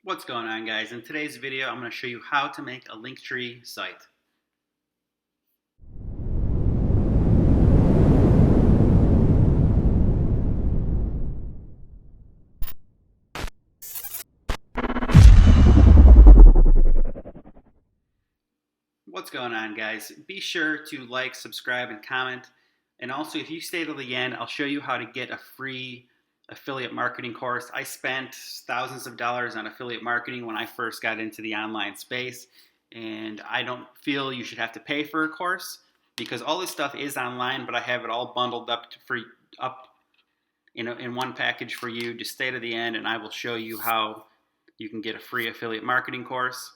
What's going on, guys? In today's video, I'm going to show you how to make a Linktree site. What's going on, guys? Be sure to like, subscribe, and comment. And also, if you stay till the end, I'll show you how to get a free affiliate marketing course. I spent thousands of dollars on affiliate marketing when I first got into the online space, and I don't feel you should have to pay for a course because all this stuff is online, but I have it all bundled up in one package for you. Just stay to the end, and I will show you how you can get a free affiliate marketing course.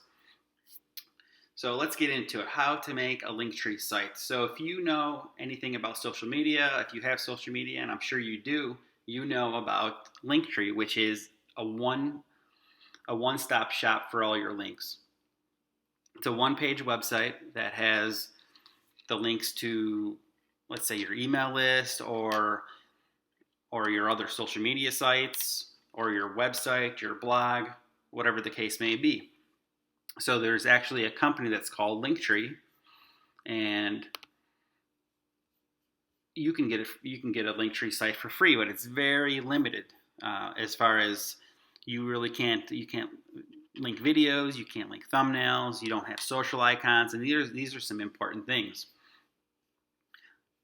So let's get into it. How to make a Linktree site. So if you know anything about social media, if you have social media, and I'm sure you do, you know about Linktree, which is a one-stop shop for all your links. It's a one-page website that has the links to, let's say, your email list or your other social media sites or your website, your blog, whatever the case may be. So there's actually a company that's called Linktree, and you can get a Linktree site for free, but it's very limited as far as you can't link videos, you can't link thumbnails, you don't have social icons, and these are some important things.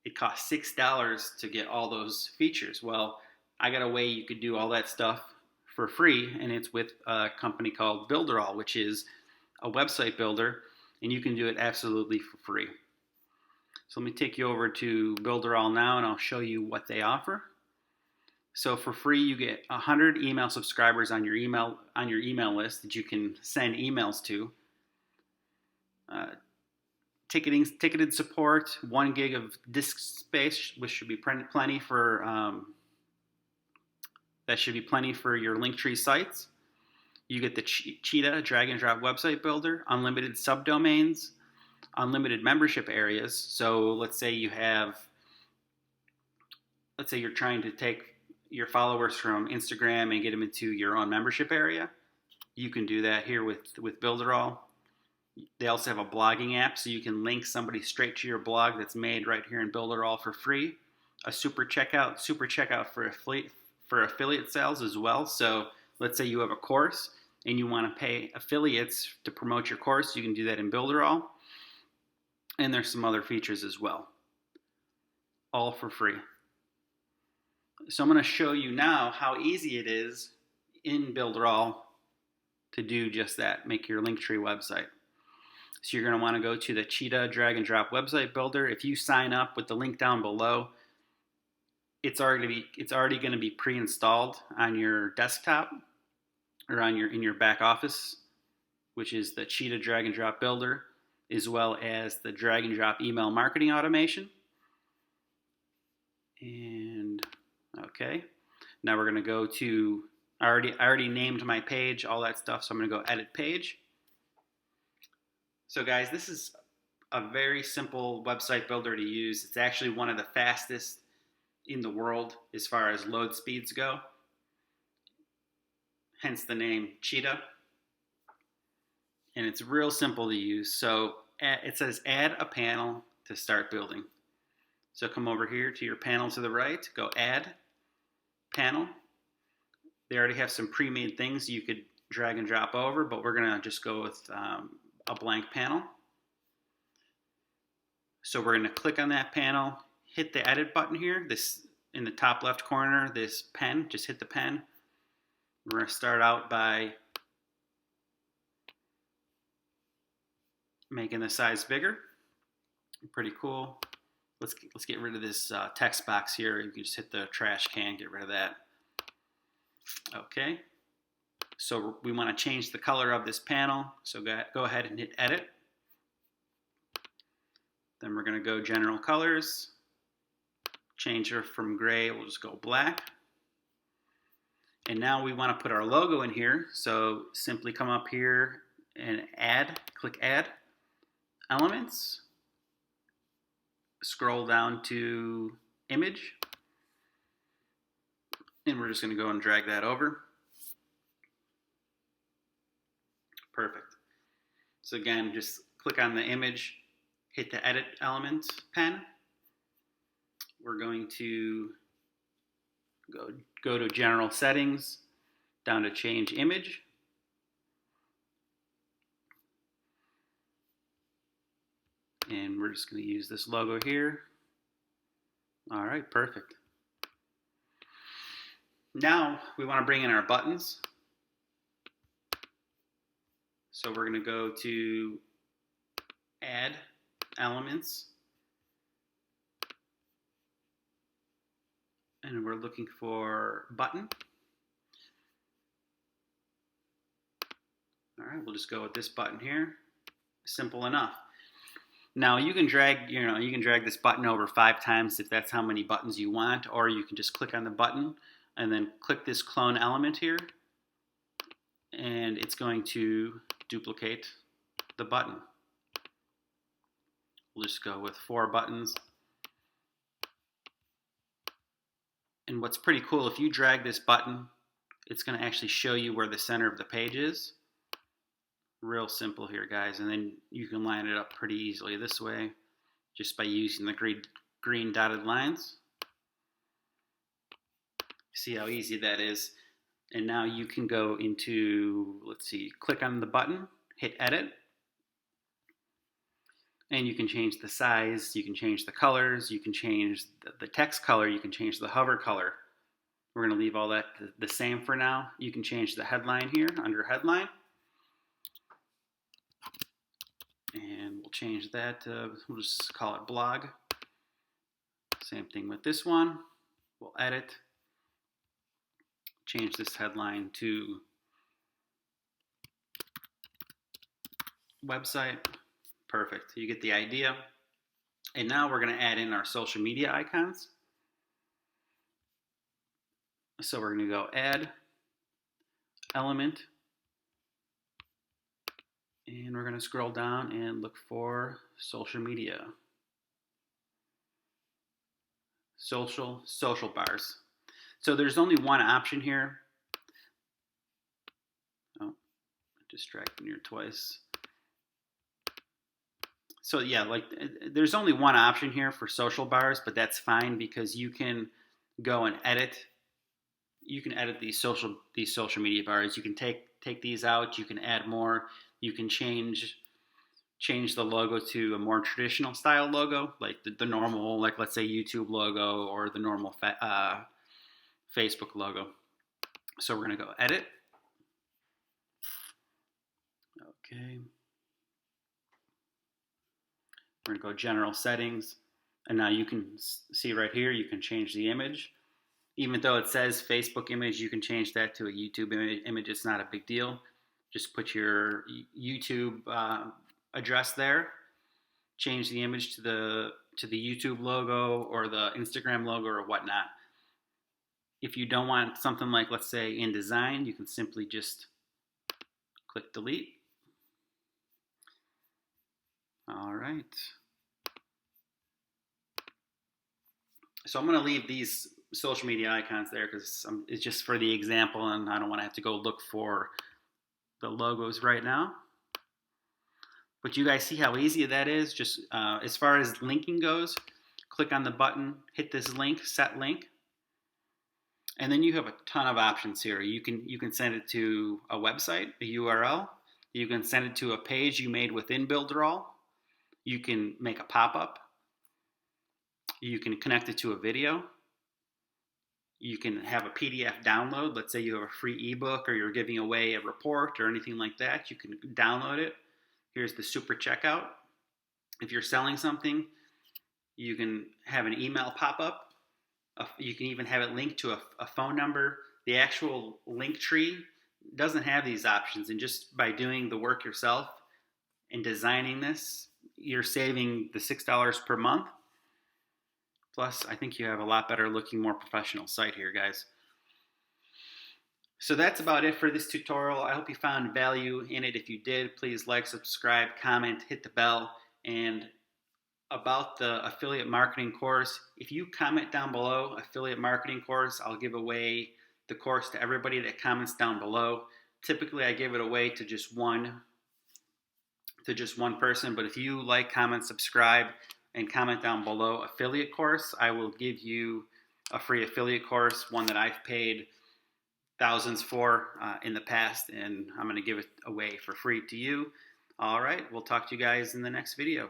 It costs $6 to get all those features. Well, I got a way you could do all that stuff for free, and it's with a company called Builderall, which is a website builder, and you can do it absolutely for free. So let me take you over to Builderall now, and I'll show you what they offer. So for free, you get 100 email subscribers on your email list that you can send emails to. Ticketed support, 1 gig of disk space, which should be plenty for that should be plenty for your Linktree sites. You get the Cheetah drag and drop website builder, unlimited subdomains, unlimited membership areas. So let's say you're trying to take your followers from Instagram and get them into your own membership area. You can do that here with Builderall. They also have a blogging app, so you can link somebody straight to your blog that's made right here in Builderall for free. A super checkout for affiliate sales as well. So let's say you have a course and you want to pay affiliates to promote your course, you can do that in Builderall. And there's some other features as well, all for free. So I'm going to show you now how easy it is in Builderall to do just that, make your Linktree website. So you're going to want to go to the Cheetah drag and drop website builder. If you sign up with the link down below, it's already going to be pre-installed on your desktop or in your back office, which is the Cheetah drag and drop builder, as well as the drag and drop email marketing automation. And okay, now we're going to go to, I already named my page, all that stuff, so I'm going to go edit page. So guys, this is a very simple website builder to use. It's actually one of the fastest in the world as far as load speeds go. Hence the name Cheetah. And it's real simple to use. So it says add a panel to start building. So come over here to your panel to the right, go add panel. They already have some pre-made things you could drag and drop over, but we're gonna just go with a blank panel. So we're gonna click on that panel, hit the edit button here, this in the top left corner, this pen, just hit the pen. We're gonna start out by making the size bigger. Pretty cool. Let's get rid of this text box here. You can just hit the trash can, get rid of that. Okay. So we want to change the color of this panel. So go ahead and hit edit. Then we're going to go general colors. Change her from gray, we'll just go black. And now we want to put our logo in here. So simply come up here and click add elements. Scroll down to image. And we're just going to go and drag that over. Perfect. So again, just click on the image, hit the edit element pen. We're going to go to general settings, down to change image. And we're just going to use this logo here. All right, perfect. Now we want to bring in our buttons. So we're going to go to add elements. And we're looking for button. All right, we'll just go with this button here. Simple enough. Now you can drag this button over 5 times if that's how many buttons you want, or you can just click on the button and then click this clone element here, and it's going to duplicate the button. We'll just go with 4 buttons. And what's pretty cool, if you drag this button, it's going to actually show you where the center of the page is. Real simple here, guys, and then you can line it up pretty easily this way just by using the green dotted lines. See how easy that is? And now you can go into, let's see, click on the button, hit edit, and you can change the size, you can change the colors, you can change the text color, you can change the hover color. We're going to leave all that the same for now. You can change the headline here under headline. And we'll change that to, we'll just call it blog. Same thing with this one. We'll edit. Change this headline to website. Perfect. You get the idea. And now we're going to add in our social media icons. So we're going to go add element. And we're going to scroll down and look for social media. Social bars. So there's only one option here. Oh, distracting you twice. So yeah, like there's only one option here for social bars, but that's fine because you can go and edit. You can edit these social media bars. You can take these out. You can add more. You can change the logo to a more traditional style logo, like the normal, like let's say YouTube logo or the normal Facebook logo. So we're going to go edit. Okay. We're going to go general settings. And now you can see right here, you can change the image. Even though it says Facebook image, you can change that to a YouTube image. It's not a big deal. Just put your YouTube address there. Change the image to the YouTube logo or the Instagram logo or whatnot. If you don't want something like, let's say, InDesign, you can simply just click delete. All right. So I'm going to leave these social media icons there because it's just for the example, and I don't want to have to go look for the logos right now. But you guys see how easy that is? Just as far as linking goes, click on the button, hit this link, set link, and then you have a ton of options here. You can send it to a website, a URL. You can send it to a page you made within Builderall. You can make a pop-up. You can connect it to a video. You can have a PDF download. Let's say you have a free ebook or you're giving away a report or anything like that. You can download it. Here's the super checkout. If you're selling something, you can have an email pop up. You can even have it linked to a phone number. The actual Linktree doesn't have these options. And just by doing the work yourself and designing this, you're saving the $6 per month. Plus, I think you have a lot better looking, more professional site here, guys. So that's about it for this tutorial. I hope you found value in it. If you did, please like, subscribe, comment, hit the bell. And about the affiliate marketing course, if you comment down below, affiliate marketing course, I'll give away the course to everybody that comments down below. Typically, I give it away to just one person. But if you like, comment, subscribe, and comment down below affiliate course, I will give you a free affiliate course, one that I've paid thousands for in the past, and I'm going to give it away for free to you. All right, we'll talk to you guys in the next video.